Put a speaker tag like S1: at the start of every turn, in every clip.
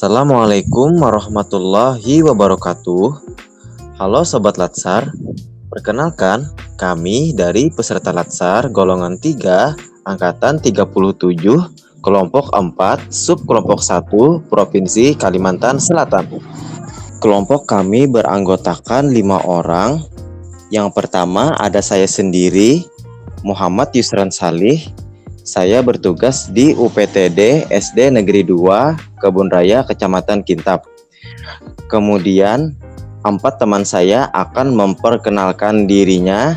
S1: Assalamualaikum warahmatullahi wabarakatuh. Halo Sobat Latsar, perkenalkan kami dari peserta Latsar golongan 3, angkatan 37, kelompok 4, sub kelompok 1, Provinsi Kalimantan Selatan. Kelompok kami beranggotakan 5 orang. Yang pertama ada saya sendiri, Muhammad Yusran Salih. Saya bertugas di UPTD SD Negeri 2, Kebun Raya, Kecamatan Kintab. Kemudian, 4 teman saya akan memperkenalkan dirinya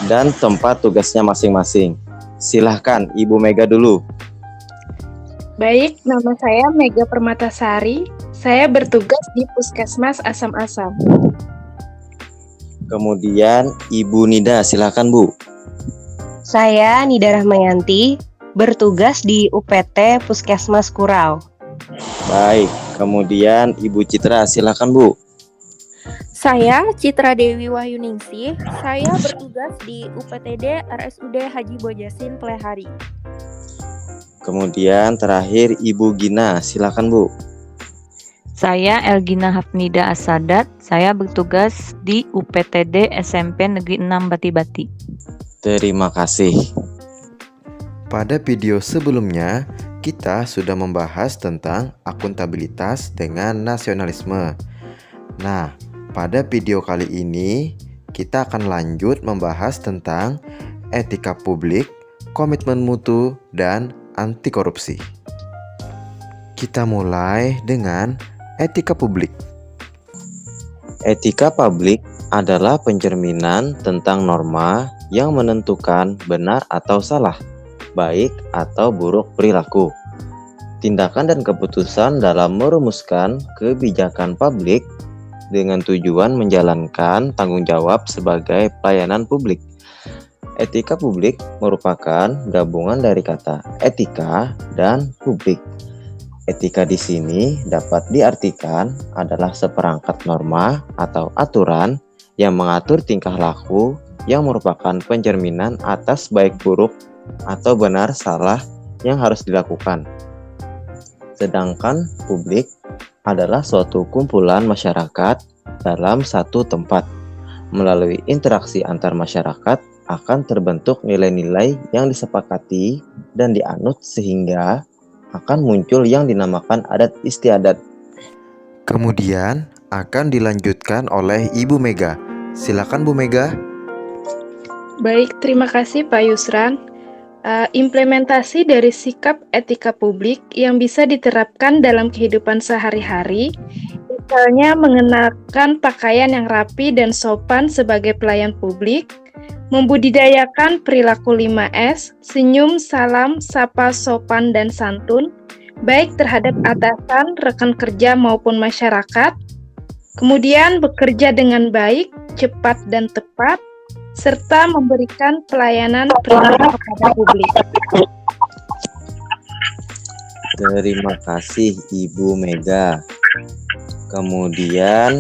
S1: dan tempat tugasnya masing-masing. Silahkan, Ibu Mega dulu.
S2: Baik, nama saya Mega Permatasari. Saya bertugas di Puskesmas Asam-Asam.
S1: Kemudian, Ibu Nida, silahkan Bu.
S3: Saya Nida Rahmayanti, bertugas di UPT Puskesmas Kurau.
S1: Baik, kemudian Ibu Citra, silahkan Bu.
S4: Saya Citra Dewi Wahyuningsih. Saya bertugas di UPTD RSUD Haji Bojasin Plehari.
S1: Kemudian terakhir Ibu Gina, silahkan Bu.
S5: Saya Elgina Hafnida Asadat. Saya bertugas di UPTD SMP Negeri 6 Bati-Bati.
S1: Terima kasih.
S6: Pada video sebelumnya, kita sudah membahas tentang akuntabilitas dengan nasionalisme. Nah, pada video kali ini, kita akan lanjut membahas tentang etika publik, komitmen mutu, dan anti korupsi. Kita mulai dengan etika publik.
S1: Etika publik adalah pencerminan tentang norma yang menentukan benar atau salah, baik atau buruk perilaku, tindakan dan keputusan dalam merumuskan kebijakan publik dengan tujuan menjalankan tanggung jawab sebagai pelayanan publik. Etika publik merupakan gabungan dari kata etika dan publik. Etika di sini dapat diartikan adalah seperangkat norma atau aturan yang mengatur tingkah laku yang merupakan pencerminan atas baik buruk atau benar salah yang harus dilakukan. Sedangkan publik adalah suatu kumpulan masyarakat dalam satu tempat. Melalui interaksi antar masyarakat akan terbentuk nilai-nilai yang disepakati dan dianut sehingga akan muncul yang dinamakan adat istiadat.
S6: Kemudian akan dilanjutkan oleh Ibu Mega. Silakan Bu Mega.
S2: Baik, terima kasih Pak Yusran. Implementasi dari sikap etika publik yang bisa diterapkan dalam kehidupan sehari-hari, misalnya mengenakan pakaian yang rapi dan sopan sebagai pelayan publik, membudidayakan perilaku 5S, senyum, salam, sapa, sopan, dan santun, baik terhadap atasan, rekan kerja, maupun masyarakat, kemudian bekerja dengan baik, cepat, dan tepat, serta memberikan pelayanan prima kepada publik.
S1: Terima kasih Ibu Mega. Kemudian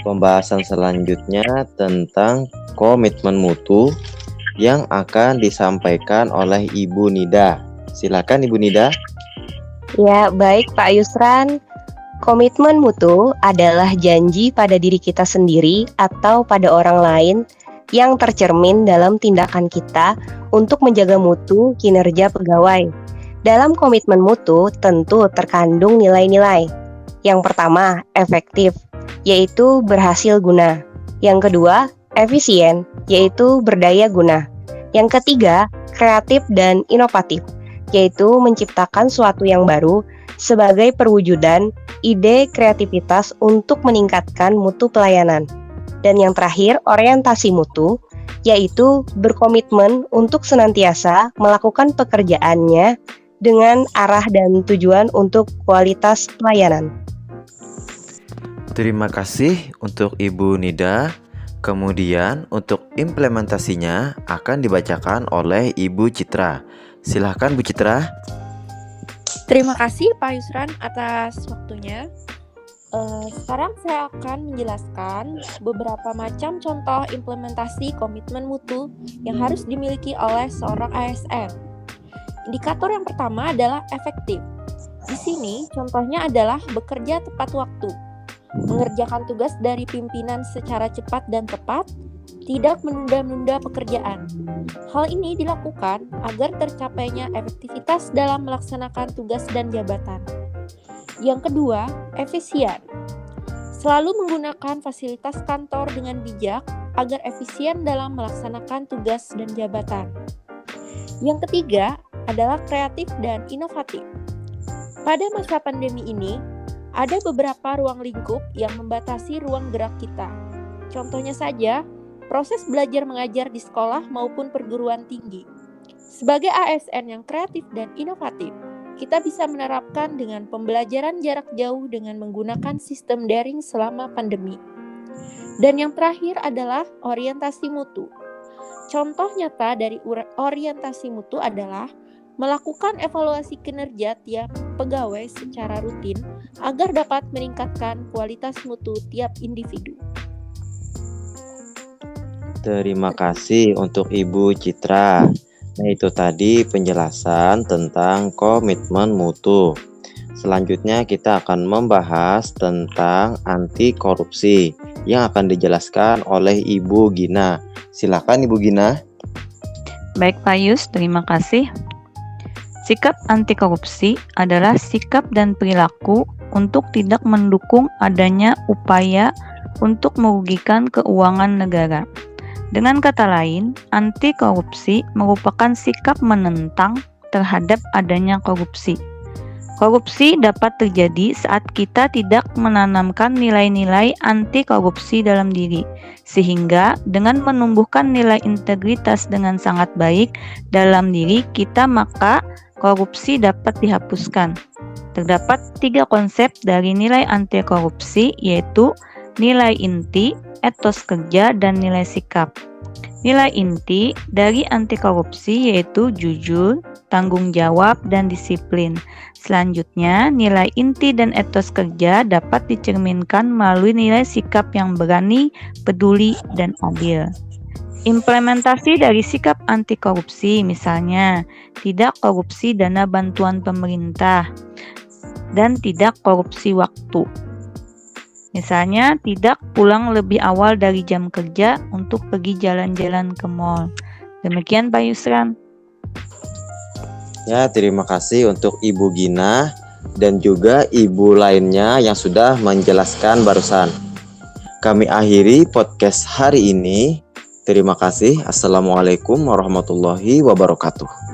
S1: pembahasan selanjutnya tentang komitmen mutu yang akan disampaikan oleh Ibu Nida. Silakan Ibu Nida.
S3: Ya, baik Pak Yusran. Komitmen mutu adalah janji pada diri kita sendiri atau pada orang lain yang tercermin dalam tindakan kita untuk menjaga mutu kinerja pegawai. Dalam komitmen mutu tentu terkandung nilai-nilai. Yang pertama, efektif, yaitu berhasil guna. Yang kedua, efisien, yaitu berdaya guna. Yang ketiga, kreatif dan inovatif, yaitu menciptakan suatu yang baru sebagai perwujudan ide kreativitas untuk meningkatkan mutu pelayanan. Dan yang terakhir, orientasi mutu, yaitu berkomitmen untuk senantiasa melakukan pekerjaannya dengan arah dan tujuan untuk kualitas pelayanan.
S6: Terima kasih untuk Ibu Nida. Kemudian untuk implementasinya akan dibacakan oleh Ibu Citra. Silahkan Bu Citra.
S4: Terima kasih Pak Yusran atas waktunya. Sekarang saya akan menjelaskan beberapa macam contoh implementasi komitmen mutu yang harus dimiliki oleh seorang ASN. Indikator yang pertama adalah efektif. Di sini contohnya adalah bekerja tepat waktu, mengerjakan tugas dari pimpinan secara cepat dan tepat, tidak menunda-nunda pekerjaan. Hal ini dilakukan agar tercapainya efektivitas dalam melaksanakan tugas dan jabatan. Yang kedua, efisien. Selalu menggunakan fasilitas kantor dengan bijak agar efisien dalam melaksanakan tugas dan jabatan. Yang ketiga adalah kreatif dan inovatif. Pada masa pandemi ini, ada beberapa ruang lingkup yang membatasi ruang gerak kita. Contohnya saja, proses belajar mengajar di sekolah maupun perguruan tinggi. Sebagai ASN yang kreatif dan inovatif, kita bisa menerapkan dengan pembelajaran jarak jauh dengan menggunakan sistem daring selama pandemi. Dan yang terakhir adalah orientasi mutu. Contoh nyata dari orientasi mutu adalah melakukan evaluasi kinerja tiap pegawai secara rutin agar dapat meningkatkan kualitas mutu tiap individu.
S1: Terima kasih untuk Ibu Citra. Nah, itu tadi penjelasan tentang komitmen mutu. Selanjutnya kita akan membahas tentang anti korupsi yang akan dijelaskan oleh Ibu Gina. Silakan Ibu Gina.
S5: Baik Pak Yus, terima kasih. Sikap anti korupsi adalah sikap dan perilaku untuk tidak mendukung adanya upaya untuk merugikan keuangan negara. Dengan kata lain, anti korupsi merupakan sikap menentang terhadap adanya korupsi. Korupsi dapat terjadi saat kita tidak menanamkan nilai-nilai anti korupsi dalam diri, sehingga dengan menumbuhkan nilai integritas dengan sangat baik dalam diri kita, maka korupsi dapat dihapuskan. Terdapat 3 konsep dari nilai anti korupsi, yaitu nilai inti, etos kerja, dan nilai sikap. Nilai inti dari anti korupsi yaitu jujur, tanggung jawab, dan disiplin. Selanjutnya, nilai inti dan etos kerja dapat dicerminkan melalui nilai sikap yang berani, peduli, dan adil. Implementasi dari sikap anti korupsi misalnya tidak korupsi dana bantuan pemerintah dan tidak korupsi waktu. Misalnya, tidak pulang lebih awal dari jam kerja untuk pergi jalan-jalan ke mall. Demikian Pak Yusran.
S1: Ya, terima kasih untuk Ibu Gina dan juga ibu lainnya yang sudah menjelaskan barusan. Kami akhiri podcast hari ini. Terima kasih. Assalamualaikum warahmatullahi wabarakatuh.